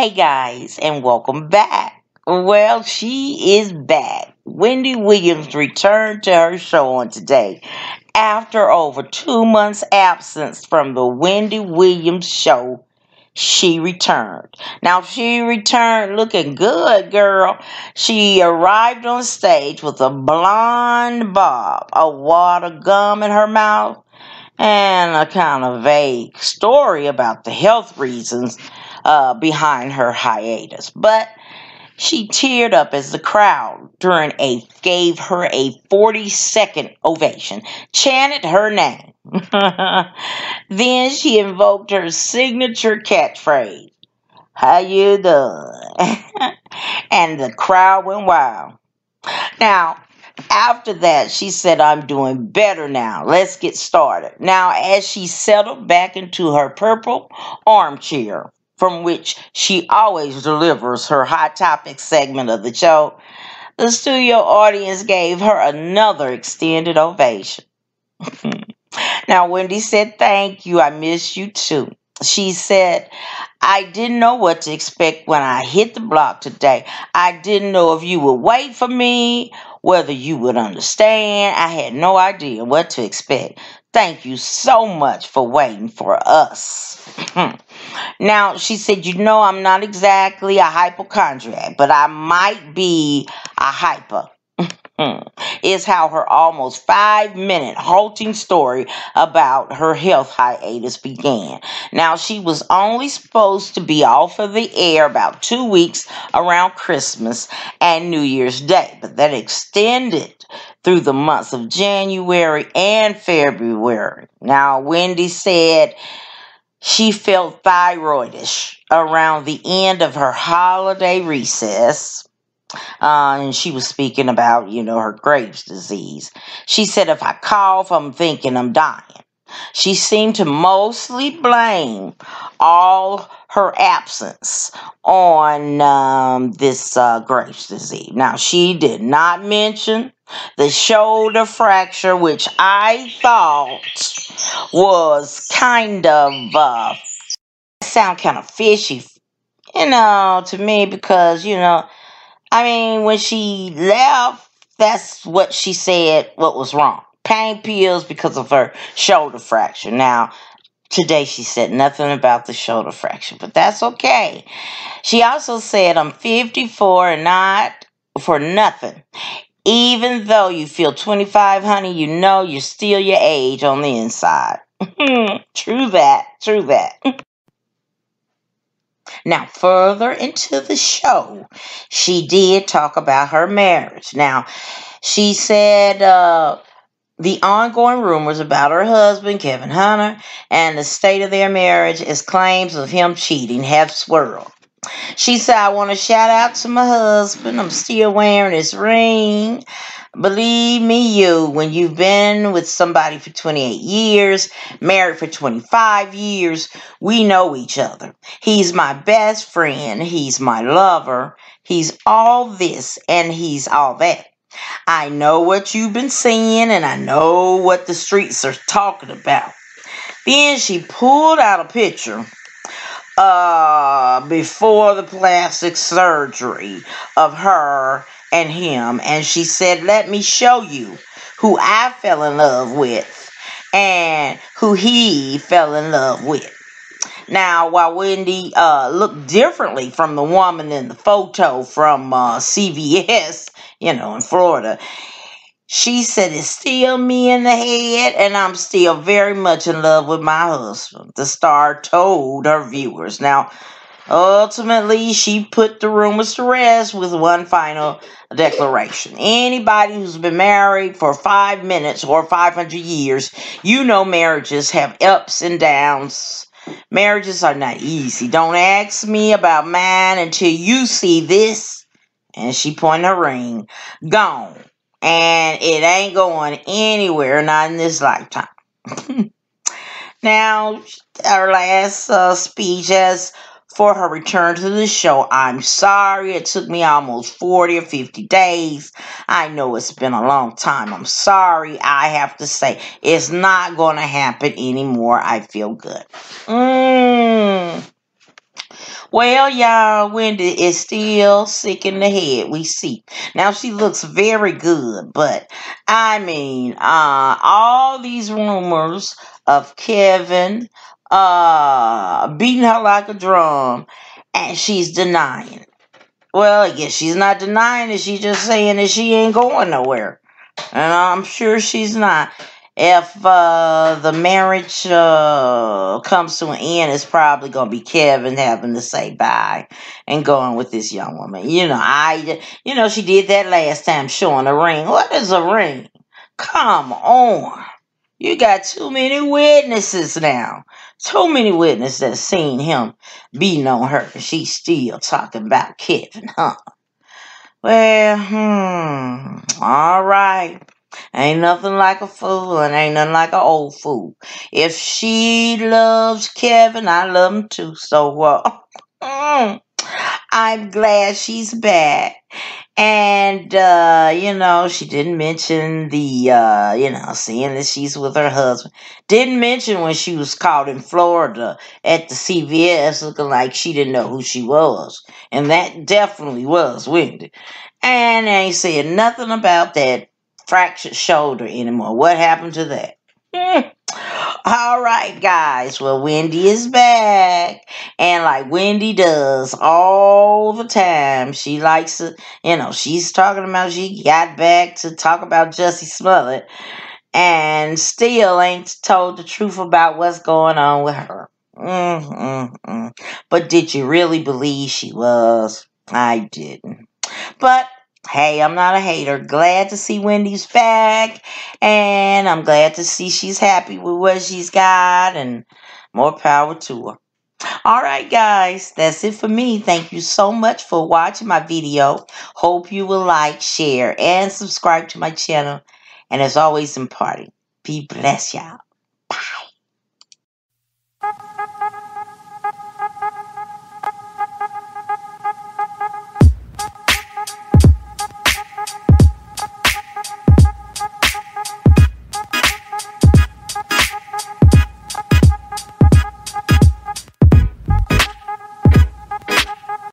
Hey guys, and welcome back. Well, she is back. Wendy Williams returned to her show on today after over 2 months' absence from the Wendy Williams show. She returned. Now, she returned looking good, girl. She arrived on stage with a blonde bob, a wad of gum in her mouth, and a kind of vague story about the health reasons behind her hiatus. But she teared up as the crowd gave her a 40-second ovation, chanted her name. Then she invoked her signature catchphrase, "How you doing?" And the crowd went wild. Now, after that, she said, "I'm doing better now. Let's get started." Now, as she settled back into her purple armchair, from which she always delivers her hot topic segment of the show, the studio audience gave her another extended ovation. Now, Wendy said, "Thank you. I miss you too." She said, "I didn't know what to expect when I hit the block today. I didn't know if you would wait for me, whether you would understand. I had no idea what to expect. Thank you so much for waiting for us." Now, she said, I'm not exactly a hypochondriac, but I might be a hyper. Is how her almost 5-minute halting story about her health hiatus began. Now, she was only supposed to be off of the air about 2 weeks around Christmas and New Year's Day, but that extended through the months of January and February. Now, Wendy said she felt thyroidish around the end of her holiday recess. And she was speaking about, her Graves' disease. She said, "If I cough, I'm thinking I'm dying." She seemed to mostly blame all her absence on this Graves' disease. Now, she did not mention the shoulder fracture, which I thought was sound kind of fishy, to me, because, when she left, that's what she said what was wrong. Pain pills because of her shoulder fracture. Now, today she said nothing about the shoulder fracture, but that's okay. She also said, "I'm 54 and not for nothing. Even though you feel 25, honey, you're still your age on the inside." True that. True that. Now, further into the show, she did talk about her marriage. Now, she said the ongoing rumors about her husband, Kevin Hunter, and the state of their marriage as claims of him cheating have swirled. She said, "I want to shout out to my husband. I'm still wearing his ring. Believe me, when you've been with somebody for 28 years, married for 25 years, we know each other. He's my best friend. He's my lover. He's all this and he's all that. I know what you've been seeing and I know what the streets are talking about." Then she pulled out a picture before the plastic surgery of her and him, and she said, "Let me show you who I fell in love with and who he fell in love with." Now, while Wendy looked differently from the woman in the photo from CVS, in Florida, she said, "It's still me in the head, and I'm still very much in love with my husband," the star told her viewers. Now, ultimately, she put the rumors to rest with one final declaration. Anybody who's been married for 5 minutes or 500 years, marriages have ups and downs. Marriages are not easy. Don't ask me about mine until you see this. And she pointed her ring. Gone. And it ain't going anywhere, not in this lifetime. Now, our last speech as for her return to the show. "I'm sorry it took me almost 40 or 50 days. I know it's been a long time. I'm sorry. I have to say it's not going to happen anymore. I feel good." Well, y'all, Wendy is still sick in the head. We see. Now she looks very good, but I mean, all these rumors of Kevin beating her like a drum, and she's denying. Well, I guess she's not denying it. She's just saying that she ain't going nowhere. And I'm sure she's not. If the marriage comes to an end, it's probably going to be Kevin having to say bye and going with this young woman. She did that last time showing a ring. What is a ring? Come on. You got too many witnesses now. Too many witnesses that seen him beating on her. She's still talking about Kevin, huh? Well, all right. Ain't nothing like a fool and ain't nothing like an old fool. If she loves Kevin, I love him too. So, I'm glad she's back. And, she didn't mention seeing that she's with her husband. Didn't mention when she was caught in Florida at the CVS looking like she didn't know who she was. And that definitely was Wendy. And they ain't saying nothing about that fractured shoulder anymore. What happened to that? All right, guys. Well, Wendy is back. And like Wendy does all the time, she likes to, she's talking about she got back to talk about Jussie Smollett and still ain't told the truth about what's going on with her. But did you really believe she was? I didn't. But hey, I'm not a hater. Glad to see Wendy's back. And I'm glad to see she's happy with what she's got. And more power to her. All right, guys. That's it for me. Thank you so much for watching my video. Hope you will like, share, and subscribe to my channel. And as always, important, be blessed, y'all. Bye.